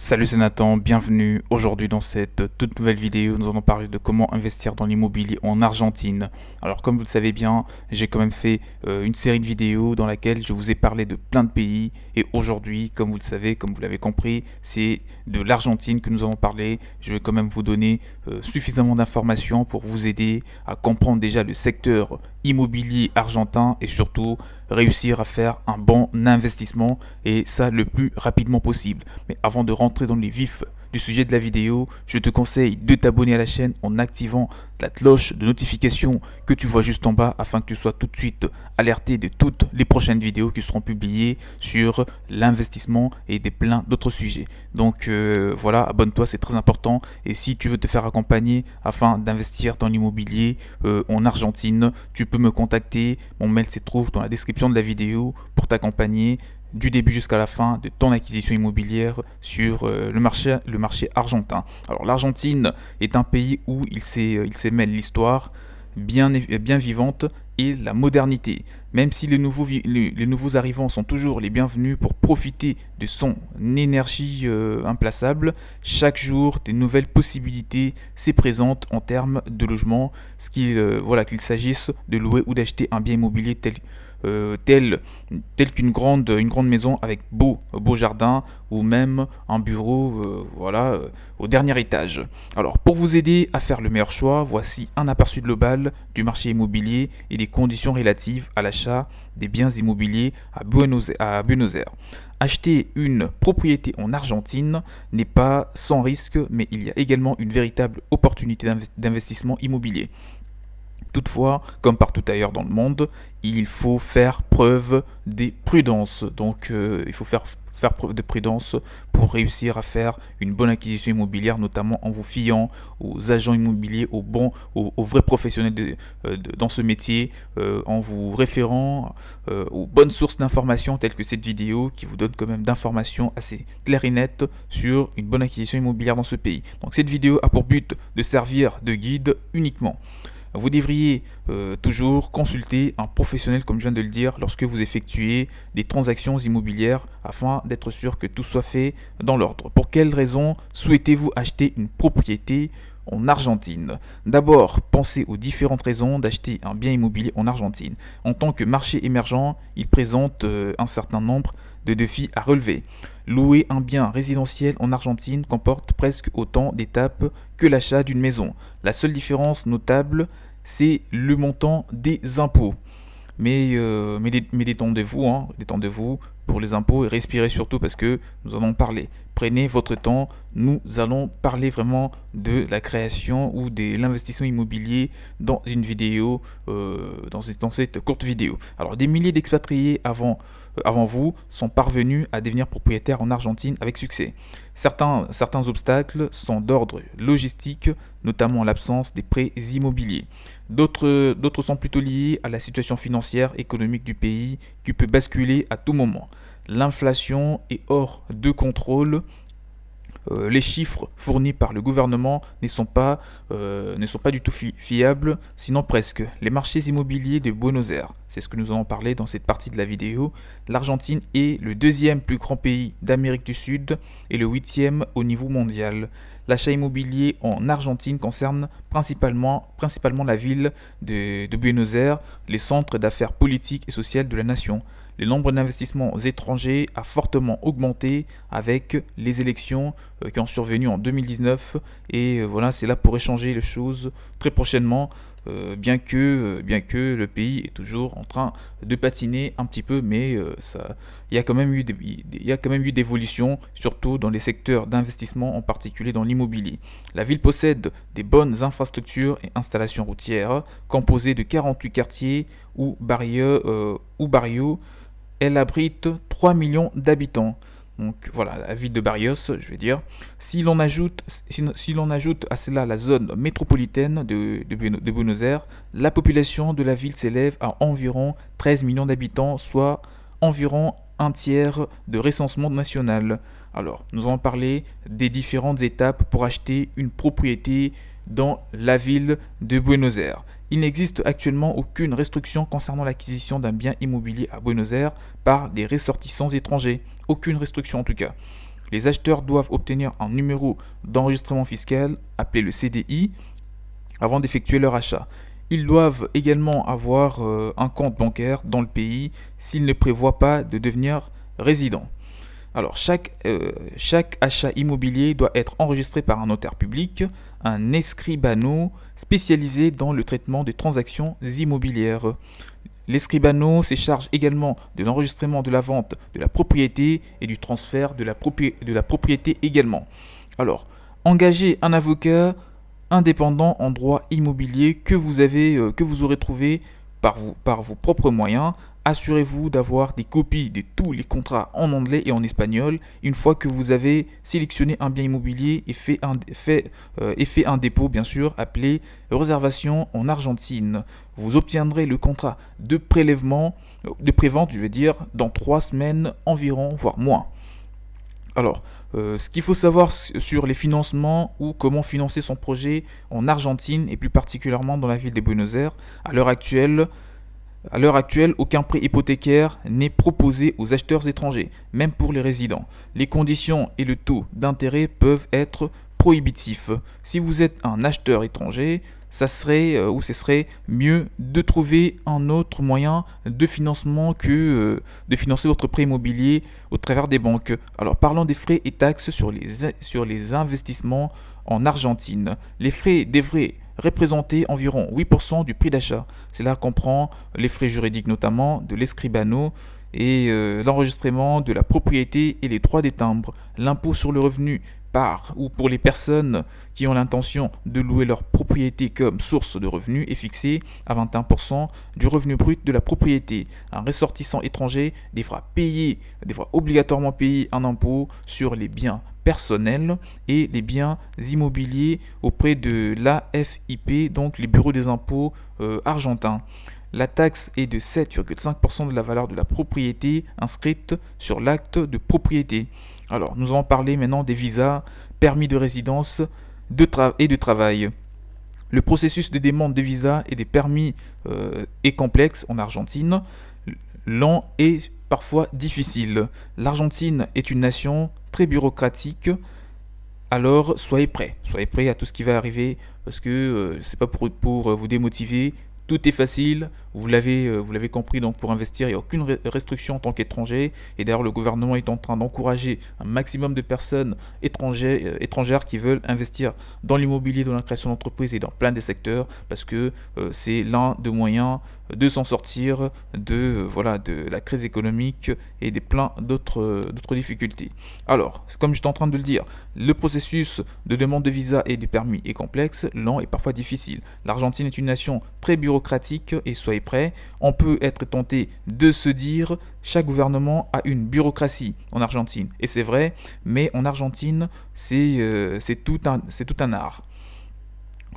Salut, c'est Nathan, bienvenue. Aujourd'hui dans cette toute nouvelle vidéo, nous allons parler de comment investir dans l'immobilier en Argentine. Alors comme vous le savez bien, j'ai quand même fait une série de vidéos dans laquelle je vous ai parlé de plein de pays. Et aujourd'hui, comme vous le savez, comme vous l'avez compris, c'est de l'Argentine que nous allons parler. Je vais quand même vous donner suffisamment d'informations pour vous aider à comprendre déjà le secteur immobilier argentin et surtout réussir à faire un bon investissement et ça le plus rapidement possible. Mais avant de rentrer dans les vifs du sujet de la vidéo, je te conseille de t'abonner à la chaîne en activant la cloche de notification que tu vois juste en bas afin que tu sois tout de suite alerté de toutes les prochaines vidéos qui seront publiées sur l'investissement et des plein d'autres sujets. Donc voilà, abonne-toi, c'est très important. Et si tu veux te faire accompagner afin d'investir dans l'immobilier en Argentine, tu peux me contacter. Mon mail se trouve dans la description de la vidéo pour t'accompagner du début jusqu'à la fin de ton acquisition immobilière sur le marché argentin. Alors l'Argentine est un pays où il s'émêle l'histoire bien vivante et la modernité. Même si les nouveaux arrivants sont toujours les bienvenus pour profiter de son énergie implaçable, chaque jour des nouvelles possibilités se présentent en termes de logement, qu'il s'agisse de louer ou d'acheter un bien immobilier tel qu'une grande maison avec beau jardin ou même un bureau au dernier étage. Alors pour vous aider à faire le meilleur choix, voici un aperçu global du marché immobilier et des conditions relatives à l'achat des biens immobiliers à Buenos Aires. Acheter une propriété en Argentine n'est pas sans risque, mais il y a également une véritable opportunité d'investissement immobilier. Toutefois, comme partout ailleurs dans le monde, il faut faire preuve de prudence. Donc, il faut faire preuve de prudence pour réussir à faire une bonne acquisition immobilière, notamment en vous fiant aux agents immobiliers, aux vrais professionnels dans ce métier, en vous référant aux bonnes sources d'informations telles que cette vidéo qui vous donne quand même d'informations assez claires et nettes sur une bonne acquisition immobilière dans ce pays. Donc cette vidéo a pour but de servir de guide uniquement. Vous devriez toujours consulter un professionnel, comme je viens de le dire, lorsque vous effectuez des transactions immobilières afin d'être sûr que tout soit fait dans l'ordre. Pour quelles raisons souhaitez-vous acheter une propriété en Argentine? D'abord, pensez aux différentes raisons d'acheter un bien immobilier en Argentine. En tant que marché émergent, il présente un certain nombre de défis à relever. Louer un bien résidentiel en Argentine comporte presque autant d'étapes que l'achat d'une maison. La seule différence notable, c'est le montant des impôts. Mais détendez-vous, détendez-vous pour les impôts et respirez surtout parce que nous allons parler. Prenez votre temps, nous allons parler vraiment de la création ou de l'investissement immobilier dans une vidéo, dans cette courte vidéo. Alors des milliers d'expatriés avant vous sont parvenus à devenir propriétaires en Argentine avec succès. Certains obstacles sont d'ordre logistique, notamment l'absence des prêts immobiliers. D'autres sont plutôt liés à la situation financière économique du pays qui peut basculer à tout moment. L'inflation est hors de contrôle. Les chiffres fournis par le gouvernement ne sont pas du tout fiables, sinon presque. Les marchés immobiliers de Buenos Aires, c'est ce que nous allons parler dans cette partie de la vidéo. L'Argentine est le deuxième plus grand pays d'Amérique du Sud et le 8e au niveau mondial. L'achat immobilier en Argentine concerne principalement la ville de Buenos Aires, les centres d'affaires politiques et sociales de la nation. Le nombre d'investissements étrangers a fortement augmenté avec les élections qui ont survenu en 2019 et voilà, c'est là pour échanger les choses très prochainement, bien que le pays est toujours en train de patiner un petit peu, mais il y a quand même eu d'évolution, surtout dans les secteurs d'investissement, en particulier dans l'immobilier. La ville possède des bonnes infrastructures et installations routières composées de 48 quartiers ou barrios. Elle abrite 3 millions d'habitants. Donc voilà, la ville de Barrios, je vais dire. Si l'on ajoute à cela la zone métropolitaine de Buenos Aires, la population de la ville s'élève à environ 13 millions d'habitants, soit environ un tiers de recensement national. Alors, nous allons parler des différentes étapes pour acheter une propriété dans la ville de Buenos Aires. Il n'existe actuellement aucune restriction concernant l'acquisition d'un bien immobilier à Buenos Aires par des ressortissants étrangers. Aucune restriction en tout cas. Les acheteurs doivent obtenir un numéro d'enregistrement fiscal, appelé le CDI, avant d'effectuer leur achat. Ils doivent également avoir un compte bancaire dans le pays s'ils ne prévoient pas de devenir résident. Alors, chaque achat immobilier doit être enregistré par un notaire public, un escribano spécialisé dans le traitement des transactions immobilières. L'escribano se charge également de l'enregistrement de la vente de la propriété et du transfert de la propriété également. Alors, engagez un avocat indépendant en droit immobilier que vous aurez trouvé par vos propres moyens. Assurez-vous d'avoir des copies de tous les contrats en anglais et en espagnol une fois que vous avez sélectionné un bien immobilier et fait un dépôt, bien sûr, appelé réservation en Argentine. Vous obtiendrez le contrat de prévente, je veux dire, dans 3 semaines environ, voire moins. Alors, ce qu'il faut savoir sur les financements ou comment financer son projet en Argentine et plus particulièrement dans la ville de Buenos Aires, à l'heure actuelle, aucun prêt hypothécaire n'est proposé aux acheteurs étrangers, même pour les résidents. Les conditions et le taux d'intérêt peuvent être prohibitifs. Si vous êtes un acheteur étranger, ce serait mieux de trouver un autre moyen de financement que de financer votre prêt immobilier au travers des banques. Alors parlons des frais et taxes sur les investissements en Argentine. Les frais devraient représenter environ 8% du prix d'achat. Cela comprend les frais juridiques notamment de l'escribano et l'enregistrement de la propriété et les droits des timbres. L'impôt sur le revenu pour les personnes qui ont l'intention de louer leur propriété comme source de revenus est fixé à 21% du revenu brut de la propriété. Un ressortissant étranger devra obligatoirement payer un impôt sur les biens personnels et les biens immobiliers auprès de l'AFIP, donc les bureaux des impôts argentins. La taxe est de 7,5% de la valeur de la propriété inscrite sur l'acte de propriété. Alors, nous allons parler maintenant des visas, permis de résidence et de travail. Le processus de demande de visa et des permis est complexe en Argentine, lent et parfois difficile. L'Argentine est une nation très bureaucratique, alors soyez prêts à tout ce qui va arriver, parce que c'est pas pour vous démotiver. Tout est facile, vous l'avez compris, donc pour investir, il n'y a aucune restriction en tant qu'étranger. Et d'ailleurs, le gouvernement est en train d'encourager un maximum de personnes étrangères qui veulent investir dans l'immobilier, dans la création d'entreprises et dans plein des secteurs, parce que c'est l'un des moyens de s'en sortir de la crise économique et des plein d'autres difficultés. Alors, comme j'étais en train de le dire, le processus de demande de visa et de permis est complexe, lent et parfois difficile. L'Argentine est une nation très bureaucratique et soyez prêts, on peut être tenté de se dire chaque gouvernement a une bureaucratie en Argentine. Et c'est vrai, mais en Argentine, c'est tout un art.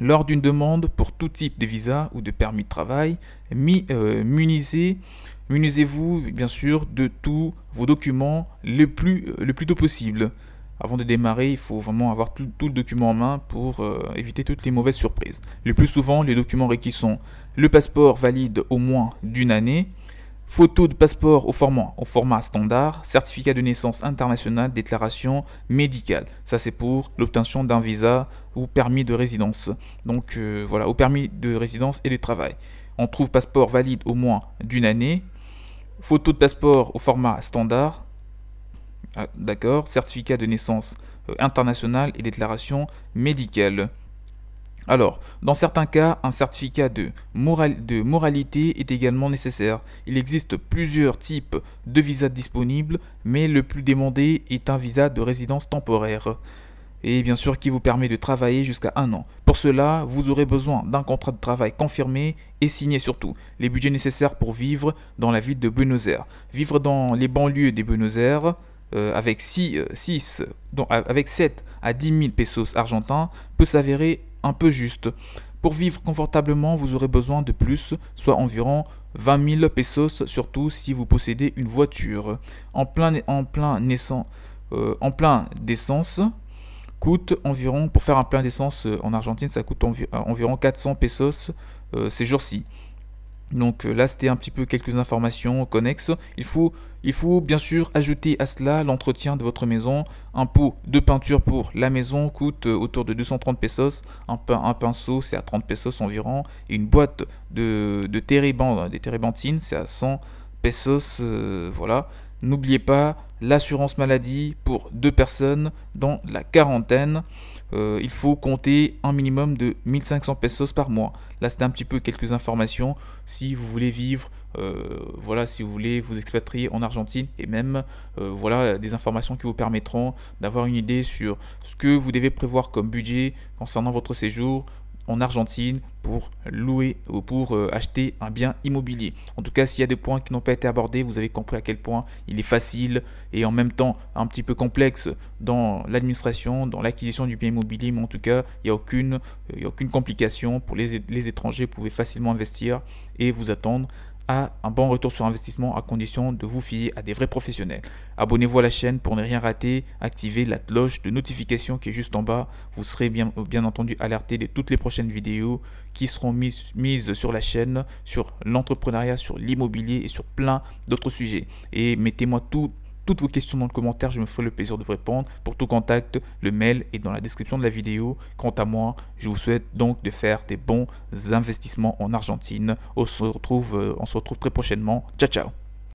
Lors d'une demande pour tout type de visa ou de permis de travail, munisez-vous bien sûr de tous vos documents le plus tôt possible. Avant de démarrer, il faut vraiment avoir tout le document en main pour éviter toutes les mauvaises surprises. Le plus souvent, les documents requis sont le passeport valide au moins d'une année, photo de passeport au format standard, certificat de naissance international, déclaration médicale. Ça, c'est pour l'obtention d'un visa ou permis de résidence. Donc voilà, au permis de résidence et de travail. On trouve passeport valide au moins d'une année, photo de passeport au format standard, d'accord, certificat de naissance international et déclaration médicale. Alors, dans certains cas, un certificat de moralité est également nécessaire. Il existe plusieurs types de visas disponibles, mais le plus demandé est un visa de résidence temporaire. Et bien sûr, qui vous permet de travailler jusqu'à 1 an. Pour cela, vous aurez besoin d'un contrat de travail confirmé et signé surtout. Les budgets nécessaires pour vivre dans la ville de Buenos Aires. Vivre dans les banlieues de Buenos Aires, avec 7 à 10 000 pesos argentins peut s'avérer un peu juste. Pour vivre confortablement, vous aurez besoin de plus, soit environ 20 000 pesos, surtout si vous possédez une voiture. En plein d'essence coûte environ, pour faire un plein d'essence en Argentine, ça coûte environ 400 pesos ces jours-ci. Donc là, c'était un petit peu quelques informations connexes. Il faut bien sûr ajouter à cela l'entretien de votre maison. Un pot de peinture pour la maison coûte autour de 230 pesos. Un pinceau, c'est à 30 pesos environ. Et une boîte de térébenthine, c'est à 100 pesos. Voilà. N'oubliez pas l'assurance maladie pour 2 personnes dans la quarantaine. Il faut compter un minimum de 1500 pesos par mois. Là, c'était un petit peu quelques informations. Si vous voulez vivre, voilà, si vous voulez vous expatrier en Argentine, et même, voilà, des informations qui vous permettront d'avoir une idée sur ce que vous devez prévoir comme budget concernant votre séjour en Argentine pour louer ou pour acheter un bien immobilier. En tout cas, s'il y a des points qui n'ont pas été abordés, vous avez compris à quel point il est facile et en même temps un petit peu complexe dans l'administration, dans l'acquisition du bien immobilier, mais en tout cas, il n'y a aucune complication pour les étrangers. Vous pouvez facilement investir et vous attendre à un bon retour sur investissement à condition de vous fier à des vrais professionnels. Abonnez-vous à la chaîne pour ne rien rater, activez la cloche de notification qui est juste en bas. Vous serez bien entendu alerté de toutes les prochaines vidéos qui seront mises sur la chaîne, sur l'entrepreneuriat, sur l'immobilier et sur plein d'autres sujets. Et mettez-moi toutes vos questions dans le commentaire, je me ferai le plaisir de vous répondre. Pour tout contact, le mail est dans la description de la vidéo. Quant à moi, je vous souhaite donc de faire des bons investissements en Argentine. On se retrouve très prochainement. Ciao, ciao.